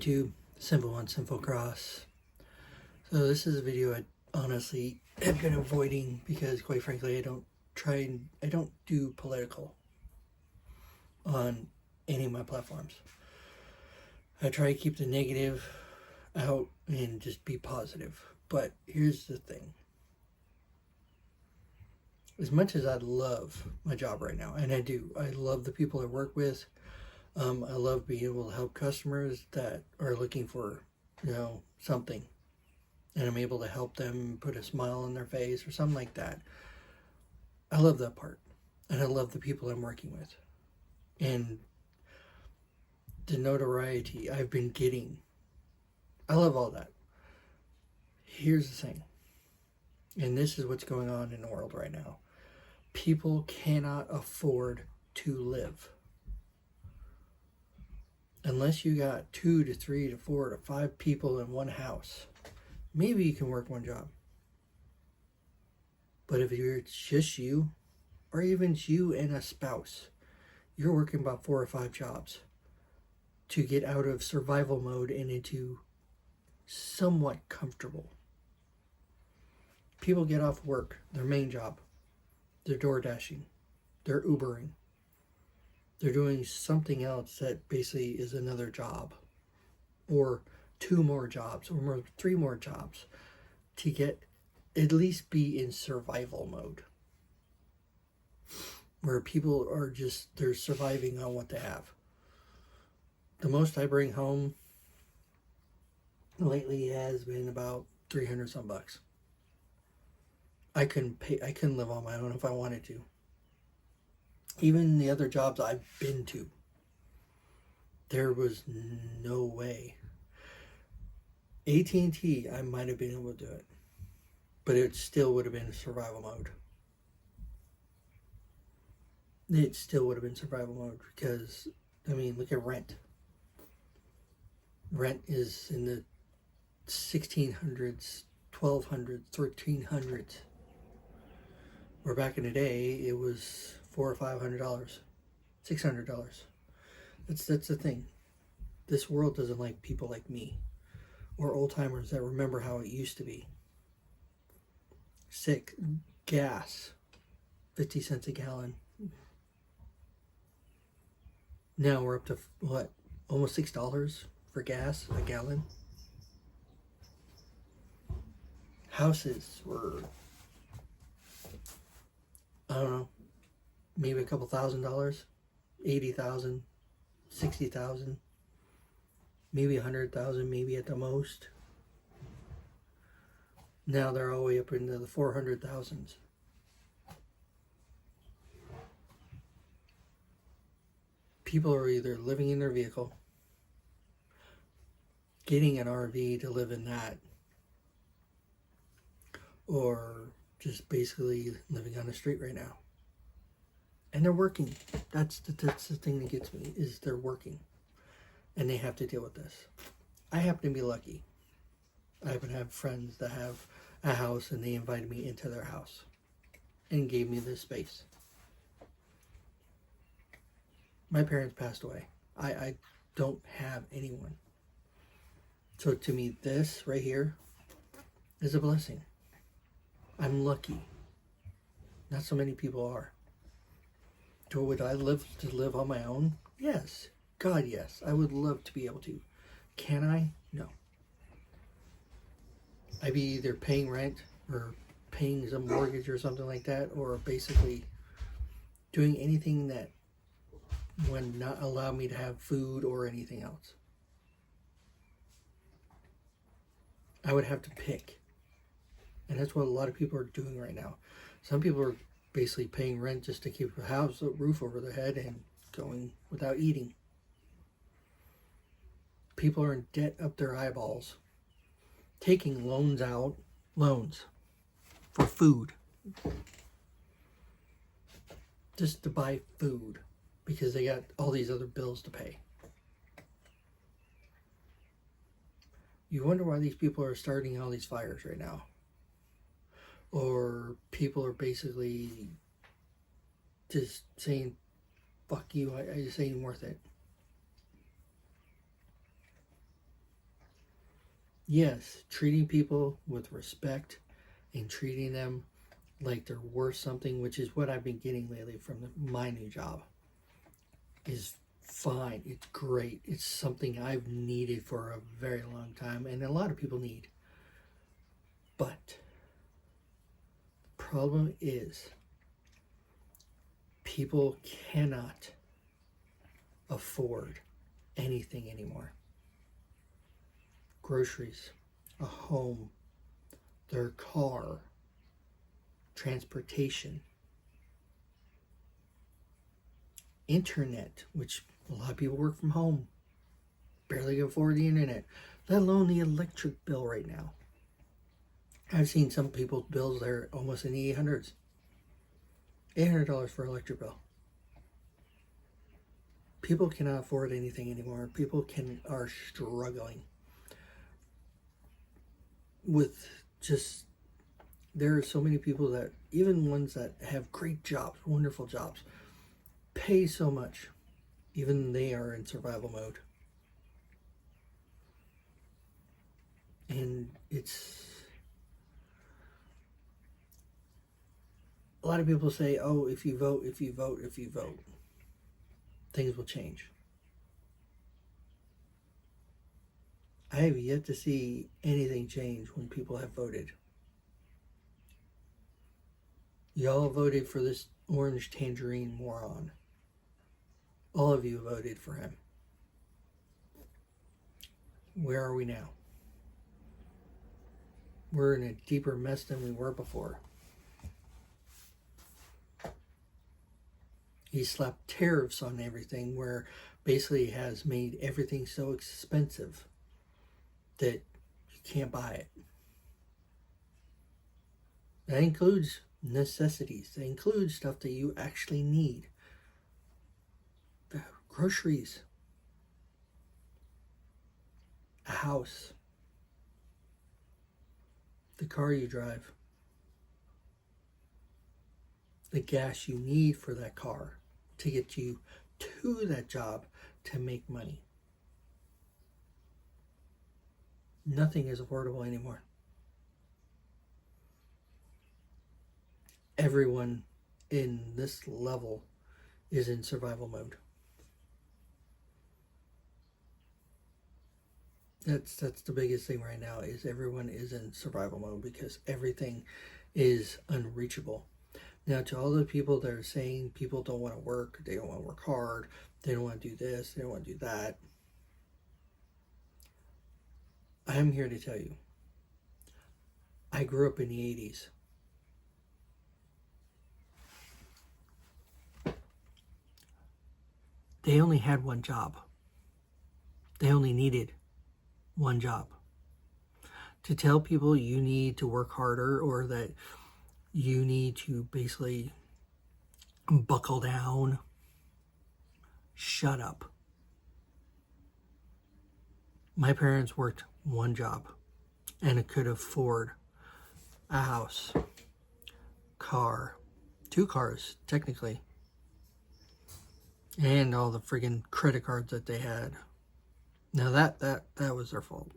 YouTube, Simple One, Simple Cross. So this is a video I honestly have been avoiding because, quite frankly, I don't do political on any of my platforms. I try to keep the negative out and just be positive. But here's the thing. As much as I love my job right now, and I do, I love the people I work with. I love being able to help customers that are looking for, something. And I'm able to help them put a smile on their face or something like that. I love that part. And I love the people I'm working with. And the notoriety I've been getting. I love all that. Here's the thing. And this is what's going on in the world right now. People cannot afford to live. Unless you got 2 to 3 to 4 to 5 people in one house, maybe you can work one job. But if it's just you, or even it's you and a spouse, you're working about 4 or 5 jobs to get out of survival mode and into somewhat comfortable. People get off work, their main job. They're door dashing. They're Ubering. They're doing something else that basically is another job. Or 2 more jobs, or 3 more jobs to get at least be in survival mode. Where people are just, they're surviving on what they have. The most I bring home lately has been about 300 some bucks. I couldn't live on my own if I wanted to. Even the other jobs I've been to, there was no way. AT&T, I might have been able to do it, but it still would have been survival mode. It still would have been survival mode because, look at Rent. Rent is in the 1600s, 1200s, 1300s. Where back in the day, it was $400 or $500, $600. That's the thing. This world doesn't like people like me or old timers that remember how it used to be. Gas, 50 cents a gallon. Now we're up to what? Almost $6 for gas a gallon. Houses were, I don't know, maybe a couple $1,000, 80,000, 60,000, maybe 100,000, maybe at the most. Now they're all the way up into the 400,000s. People are either living in their vehicle, getting an RV to live in that, or just basically living on the street right now. And they're working. That's the thing that gets me, is they're working. And they have to deal with this. I happen to be lucky. I happen to have friends that have a house and they invited me into their house and gave me this space. My parents passed away. I don't have anyone. So to me, this right here is a blessing. I'm lucky. Not so many people are. So would I live to live on my own? Yes. God, yes. I would love to be able to. Can I? No. I'd be either paying rent or paying some mortgage or something like that, or basically doing anything that would not allow me to have food or anything else. I would have to pick. And that's what a lot of people are doing right now. Some people are basically paying rent just to keep a roof over their head and going without eating. People are in debt up their eyeballs. Taking loans for food. Just to buy food because they got all these other bills to pay. You wonder why these people are starting all these fires right now. Or people are basically just saying, fuck you, I just ain't worth it. Yes, treating people with respect and treating them like they're worth something, which is what I've been getting lately from my new job, is fine. It's great. It's something I've needed for a very long time, and a lot of people need. But the problem is people cannot afford anything anymore. Groceries, a home, their car, transportation, internet, which a lot of people work from home, barely can afford the internet, let alone the electric bill right now. I've seen some people's bills that are almost in the 800s. $800 for electric bill. People cannot afford anything anymore. People are struggling with just, there are so many people that, even ones that have great jobs, wonderful jobs, pay so much, even they are in survival mode. And it's, a lot of people say, oh, if you vote, things will change. I have yet to see anything change when people have voted. Y'all voted for this orange tangerine moron. All of you voted for him. Where are we now? We're in a deeper mess than we were before. He slapped tariffs on everything, where basically has made everything so expensive that you can't buy it. That includes necessities. That includes stuff that you actually need. Groceries, a house, the car you drive, the gas you need for that car to get you to that job to make money. Nothing is affordable anymore. Everyone in this level is in survival mode. That's the biggest thing right now, is everyone is in survival mode because everything is unreachable. Now, to all the people that are saying people don't want to work, they don't want to work hard, they don't want to do this, they don't want to do that, I'm here to tell you, I grew up in the 80s. They only had one job. They only needed one job. To tell people you need to work harder, or that you need to basically buckle down, shut up. My parents worked one job and could afford a house, car, 2 cars technically, and all the friggin' credit cards that they had. Now that was their fault.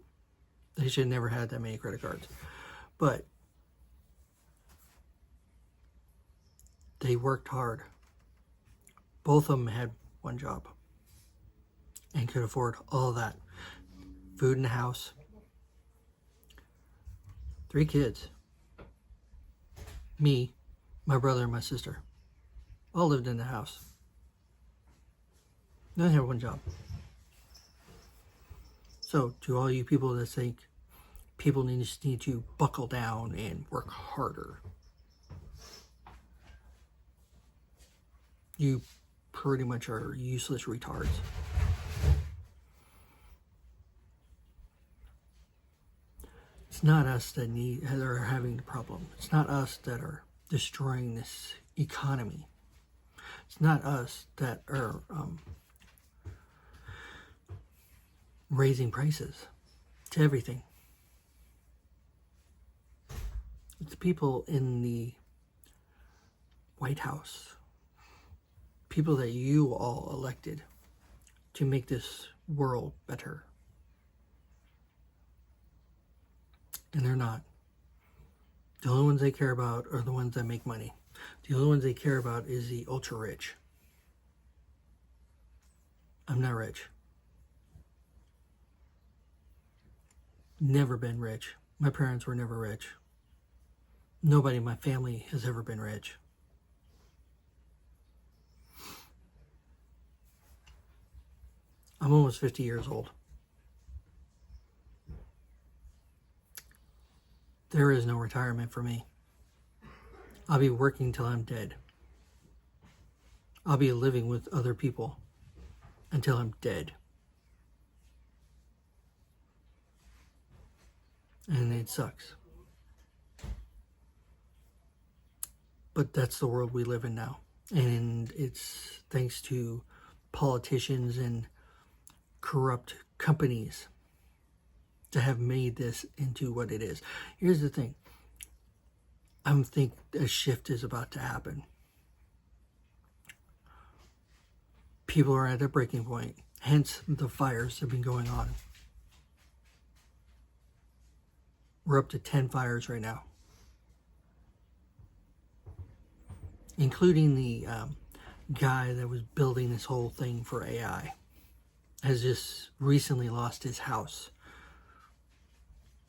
They should have never had that many credit cards. But they worked hard. Both of them had one job and could afford all that. Food in the house. 3 kids. Me, my brother, and my sister. All lived in the house. They only had one job. So, to all you people that think people just need to buckle down and work harder, you pretty much are useless retards. It's not us that are having the problem. It's not us that are destroying this economy. It's not us that are raising prices to everything. It's people in the White House, people that you all elected to make this world better. And they're not. The only ones they care about are the ones that make money. The only ones they care about is the ultra rich. I'm not rich. Never been rich. My parents were never rich. Nobody in my family has ever been rich. I'm almost 50 years old. There is no retirement for me. I'll be working till I'm dead. I'll be living with other people until I'm dead. And it sucks. But that's the world we live in now. And it's thanks to politicians and corrupt companies to have made this into what it is. Here's the thing. I think a shift is about to happen. People are at a breaking point. Hence, the fires have been going on. We're up to 10 fires right now. Including the guy that was building this whole thing for AI. Has just recently lost his house.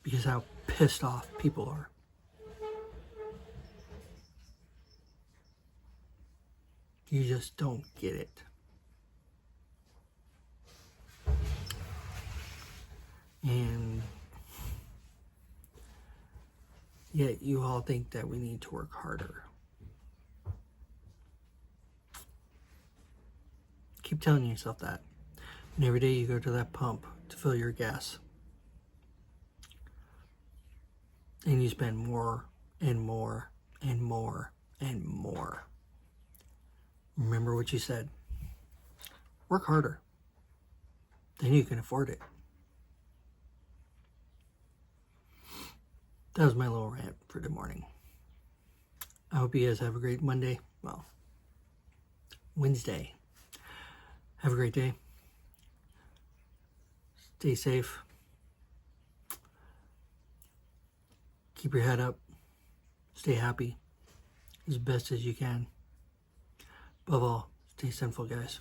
Because how pissed off people are. You just don't get it. And yet you all think that we need to work harder. Keep telling yourself that. And every day you go to that pump to fill your gas. And you spend more and more and more and more. Remember what you said. Work harder. Then you can afford it. That was my little rant for the morning. I hope you guys have a great Monday. Well, Wednesday. Have a great day. Stay safe. Keep your head up. Stay happy as best as you can. Above all, stay sinful, guys.